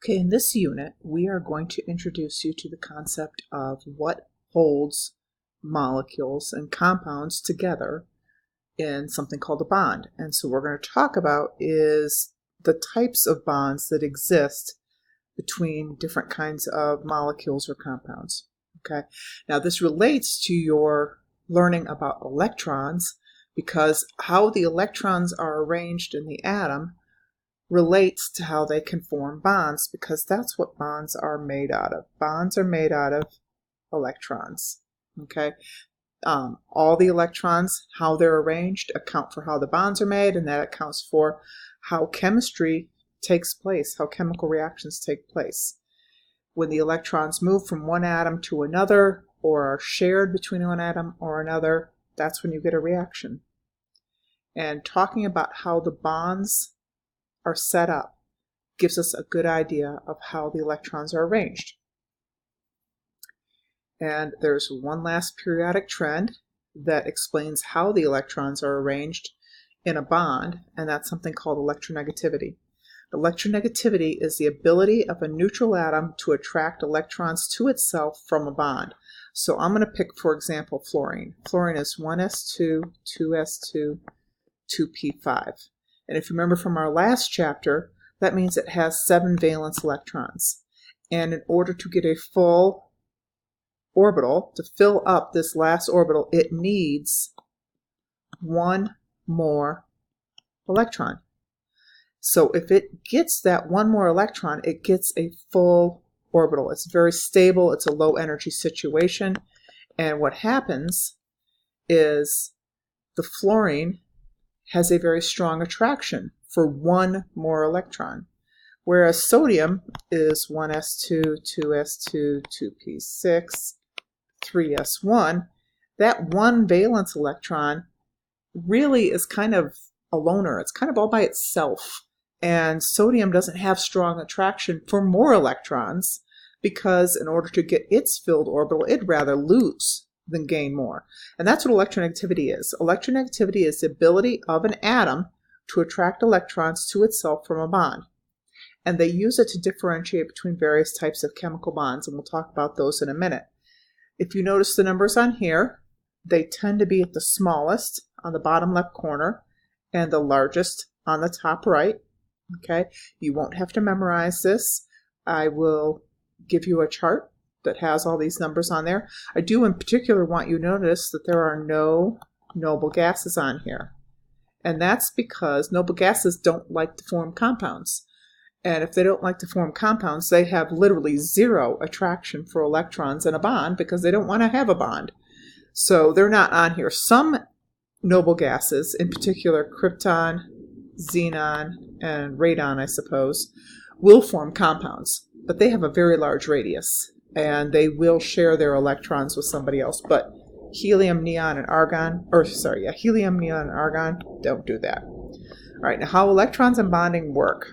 Okay, in this unit, we are going to introduce you to the concept of what holds molecules and compounds together in something called a bond. And so what we're going to talk about is the types of bonds that exist between different kinds of molecules or compounds. Okay, now this relates to your learning about electrons, because how the electrons are arranged in the atom relates to how they can form bonds, because that's what bonds are made out of. Bonds are made out of electrons. Okay, all the electrons, how they're arranged, account for how the bonds are made, and that accounts for how chemistry takes place, how chemical reactions take place. When the electrons move from one atom to another, or are shared between one atom or another, that's when you get a reaction. And talking about how the bonds are set up gives us a good idea of how the electrons are arranged. And there's one last periodic trend that explains how the electrons are arranged in a bond, and that's something called electronegativity. Electronegativity is the ability of a neutral atom to attract electrons to itself from a bond. So I'm going to pick, for example, fluorine. Fluorine is 1s2, 2s2, 2p5. And if you remember from our last chapter, that means it has 7 valence electrons. And in order to get a full orbital, to fill up this last orbital, it needs one more electron. So if it gets that one more electron, it gets a full orbital. It's very stable. It's a low energy situation. And what happens is the fluorine has a very strong attraction for one more electron, whereas sodium is 1s2, 2s2, 2p6, 3s1. That one valence electron really is kind of a loner. It's kind of all by itself. And sodium doesn't have strong attraction for more electrons, because in order to get its filled orbital, it'd rather lose than gain more. And that's what electronegativity is. Electronegativity is the ability of an atom to attract electrons to itself from a bond. And they use it to differentiate between various types of chemical bonds, and we'll talk about those in a minute. If you notice the numbers on here, they tend to be at the smallest on the bottom left corner and the largest on the top right. Okay, you won't have to memorize this. I will give you a chart that has all these numbers on there. I do in particular want you to notice that there are no noble gases on here. And that's because noble gases don't like to form compounds. And if they don't like to form compounds, they have literally zero attraction for electrons in a bond, because they don't want to have a bond. So they're not on here. Some noble gases, in particular krypton, xenon, and radon, I suppose, will form compounds, but they have a very large radius, and they will share their electrons with somebody else. But helium, neon, and argon, helium, neon, and argon don't do that. All right, now how electrons and bonding work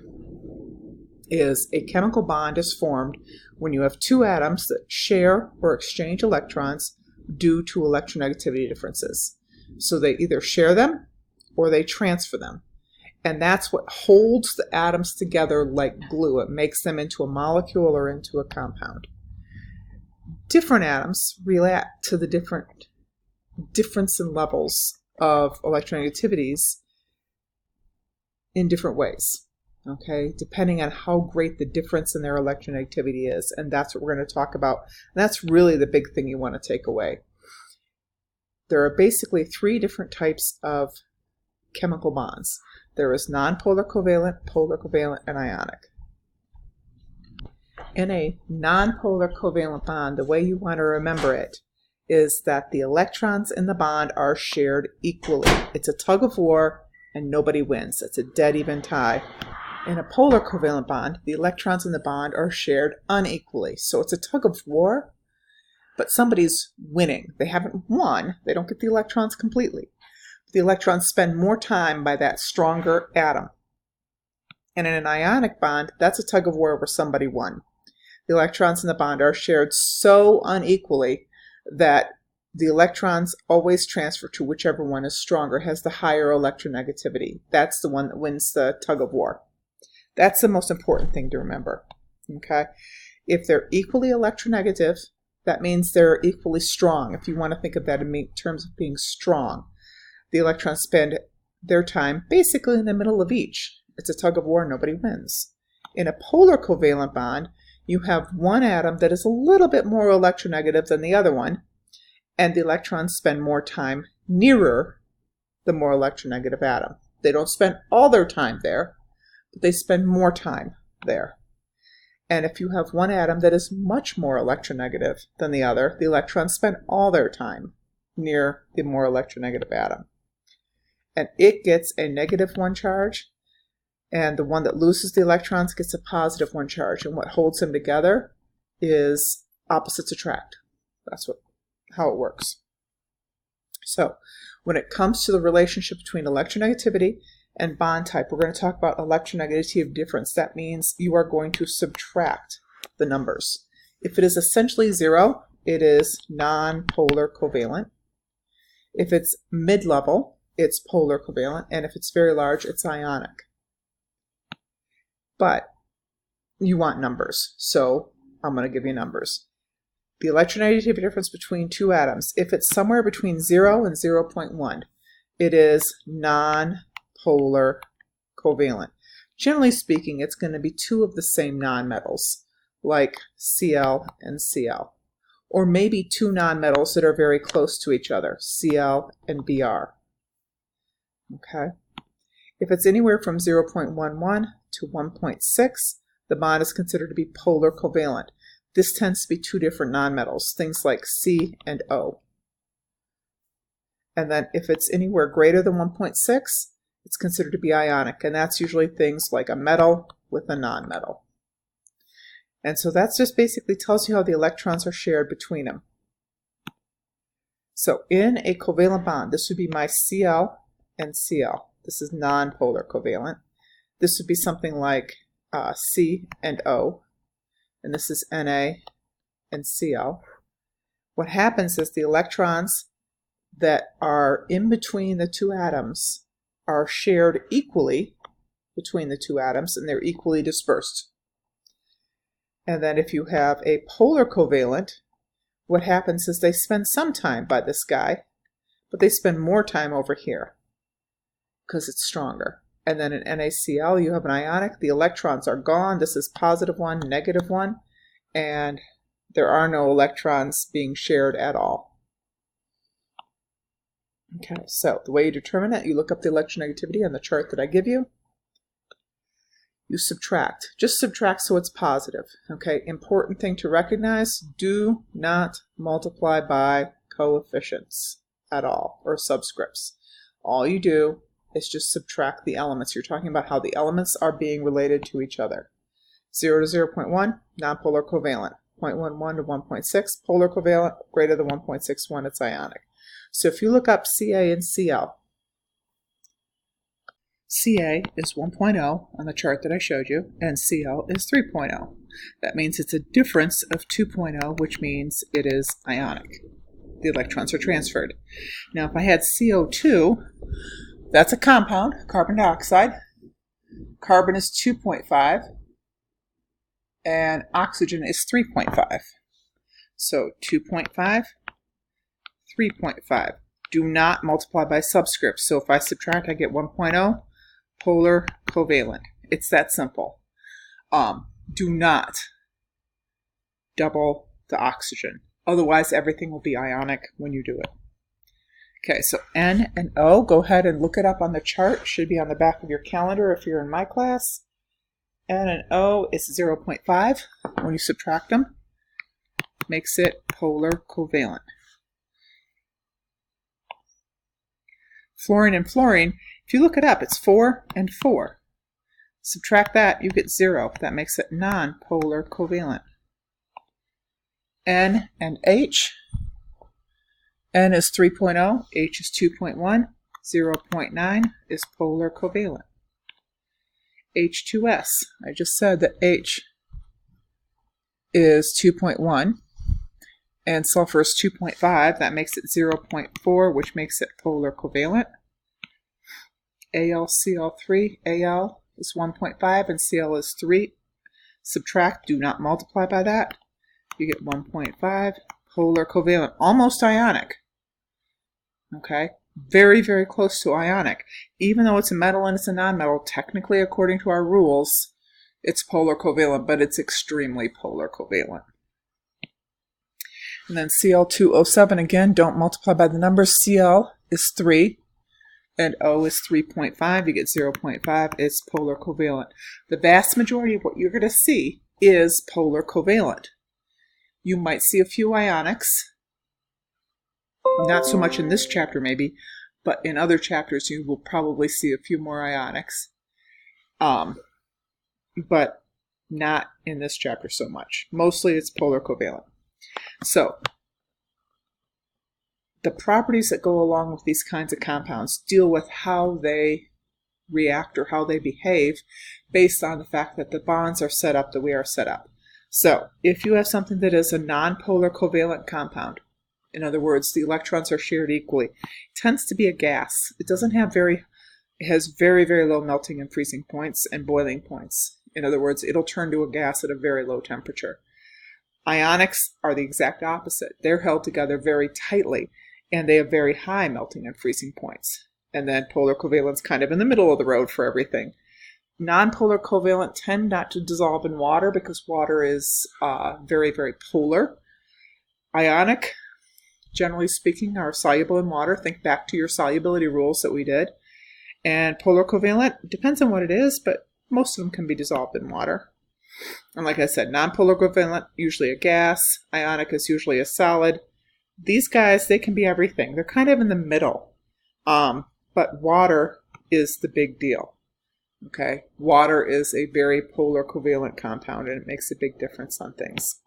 is a chemical bond is formed when you have two atoms that share or exchange electrons due to electronegativity differences. So they either share them or they transfer them. And that's what holds the atoms together like glue. It makes them into a molecule or into a compound. Different atoms react to the difference in levels of electronegativities in different ways. Okay, depending on how great the difference in their electronegativity is. And that's what we're going to talk about. And that's really the big thing you want to take away. There are basically 3 different types of chemical bonds. There is nonpolar covalent, polar covalent, and ionic. In a nonpolar covalent bond, the way you want to remember it is that the electrons in the bond are shared equally. It's a tug of war and nobody wins. It's a dead even tie. In a polar covalent bond, the electrons in the bond are shared unequally. So it's a tug of war, but somebody's winning. They haven't won. They don't get the electrons completely. The electrons spend more time by that stronger atom. And in an ionic bond, that's a tug of war where somebody won. The electrons in the bond are shared so unequally that the electrons always transfer to whichever one is stronger, has the higher electronegativity. That's the one that wins the tug of war. That's the most important thing to remember. Okay? If they're equally electronegative, that means they're equally strong. If you want to think of that in terms of being strong, the electrons spend their time basically in the middle of each. It's a tug of war, nobody wins. In a polar covalent bond, you have one atom that is a little bit more electronegative than the other one, and the electrons spend more time nearer the more electronegative atom. They don't spend all their time there, but they spend more time there. And if you have one atom that is much more electronegative than the other, the electrons spend all their time near the more electronegative atom. And it gets a -1 charge, and the one that loses the electrons gets a +1 charge. And what holds them together is opposites attract. That's how it works. So when it comes to the relationship between electronegativity and bond type, we're going to talk about electronegative difference. That means you are going to subtract the numbers. If it is essentially 0, it is non-polar covalent. If it's mid-level, it's polar covalent, and if it's very large, it's ionic. But you want numbers, so I'm going to give you numbers. The electronegativity difference between two atoms, if it's somewhere between 0 and 0.1, it is non-polar covalent. Generally speaking, it's going to be two of the same nonmetals, like Cl and Cl. Or maybe two nonmetals that are very close to each other, Cl and Br. Okay? If it's anywhere from 0.11 to 1.6, the bond is considered to be polar covalent. This tends to be two different nonmetals, things like C and O. And then if it's anywhere greater than 1.6, it's considered to be ionic, and that's usually things like a metal with a nonmetal. And so that just basically tells you how the electrons are shared between them. So in a covalent bond, this would be my Cl and Cl. This is non-polar covalent. This would be something like C and O, and this is Na and Cl. What happens is the electrons that are in between the two atoms are shared equally between the two atoms, and they're equally dispersed. And then if you have a polar covalent, what happens is they spend some time by this guy, but they spend more time over here because it's stronger. And then in NaCl, you have an ionic. The electrons are gone. This is +1, -1, and there are no electrons being shared at all. Okay, so the way you determine it, you look up the electronegativity on the chart that I give you. You subtract. Just subtract so it's positive. Okay, important thing to recognize, do not multiply by coefficients at all, or subscripts. All you do is just subtract the elements. You're talking about how the elements are being related to each other. 0 to 0.1, nonpolar covalent. 0.11 to 1.6, polar covalent. Greater than 1.61, it's ionic. So if you look up Ca and Cl, Ca is 1.0 on the chart that I showed you, and Cl is 3.0. That means it's a difference of 2.0, which means it is ionic. The electrons are transferred. Now if I had CO2, that's a compound, carbon dioxide. Carbon is 2.5, and oxygen is 3.5. So 2.5, 3.5. Do not multiply by subscripts. So if I subtract, I get 1.0, polar covalent. It's that simple. Do not double the oxygen. Otherwise, everything will be ionic when you do it. Okay, so N and O, go ahead and look it up on the chart. It should be on the back of your calendar if you're in my class. N and O is 0.5. When you subtract them, makes it polar covalent. Fluorine and fluorine, if you look it up, it's 4 and 4. Subtract that, you get 0. That makes it non-polar covalent. N and H. N is 3.0, H is 2.1, 0.9 is polar covalent. H2S, I just said that H is 2.1 and sulfur is 2.5, that makes it 0.4, which makes it polar covalent. AlCl3, Al is 1.5 and Cl is 3. Subtract, do not multiply by that. You get 1.5, polar covalent, almost ionic. Okay, very, very close to ionic. Even though it's a metal and it's a nonmetal, technically, according to our rules, it's polar covalent, but it's extremely polar covalent. And then Cl2O7, again, don't multiply by the numbers. Cl is 3, and O is 3.5. You get 0.5. It's polar covalent. The vast majority of what you're going to see is polar covalent. You might see a few ionics. Not so much in this chapter, maybe, but in other chapters you will probably see a few more ionics. But not in this chapter so much. Mostly it's polar covalent. So, the properties that go along with these kinds of compounds deal with how they react or how they behave based on the fact that the bonds are set up the way they are set up. So, if you have something that is a nonpolar covalent compound, in other words, the electrons are shared equally, it tends to be a gas. It has very, very low melting and freezing points and boiling points. In other words, it'll turn to a gas at a very low temperature. Ionics are the exact opposite. They're held together very tightly, and they have very high melting and freezing points. And then polar covalent's kind of in the middle of the road for everything. Nonpolar covalent tend not to dissolve in water because water is very, very polar. Ionic, generally speaking, are soluble in water. Think back to your solubility rules that we did. And polar covalent, depends on what it is, but most of them can be dissolved in water. And like I said, nonpolar covalent, usually a gas. Ionic is usually a solid. These guys, they can be everything. They're kind of in the middle. But water is the big deal. Okay? Water is a very polar covalent compound, and it makes a big difference on things.